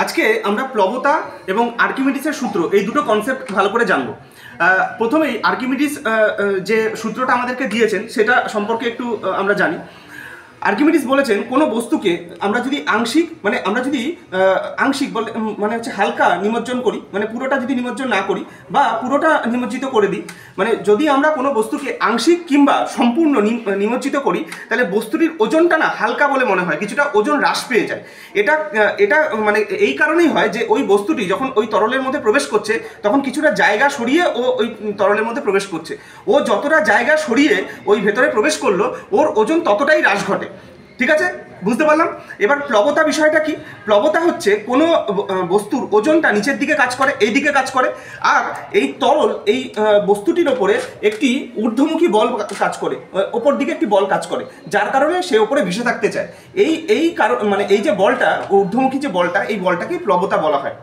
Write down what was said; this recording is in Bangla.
আজকে আমরা প্লবতা এবং আর্কিমিডিসের সূত্র এই দুটো কনসেপ্ট ভালো করে জানবো। প্রথমেই আর্কিমিডিস যে সূত্রটা আমাদেরকে দিয়েছেন সেটা সম্পর্কে একটু আমরা জানি। আর্কিমিডিস বলেছেন কোনো বস্তুকে আমরা যদি আংশিক বলে মানে হচ্ছে হালকা নিমজ্জন করি, মানে পুরোটা যদি নিমজ্জন না করি বা পুরোটা নিমজ্জিত করে দিই, মানে যদি আমরা কোনো বস্তুকে আংশিক কিংবা সম্পূর্ণ নিমজ্জিত করি তাহলে বস্তুটির ওজনটা না হালকা বলে মনে হয়, কিছুটা ওজন হ্রাস পেয়ে যায়। এটা এটা মানে এই কারণেই হয় যে ওই বস্তুটি যখন ওই তরলের মধ্যে প্রবেশ করছে তখন কিছুটা জায়গা সরিয়ে ও ওই তরলের মধ্যে প্রবেশ করছে। ও যতটা জায়গা সরিয়ে ওই ভেতরে প্রবেশ করলো ওর ওজন ততটাই হ্রাস ঘটে। ঠিক আছে, বুঝতে পারলাম। এবার প্লবতা বিষয়টা কি? প্লবতা হচ্ছে কোনো বস্তুর ওজনটা নিচের দিকে কাজ করে, এই দিকে কাজ করে, আর এই তরল এই বস্তুটির ওপরে একটি ঊর্ধ্বমুখী বল কাজ করে, ওপর দিকে একটি বল কাজ করে, যার কারণে সে ওপরে ভেসে থাকতে চায়। এই কারণ মানে এই যে বলটা, ঊর্ধ্বমুখী যে বলটা, এই বলটাকেই প্লবতা বলা হয়।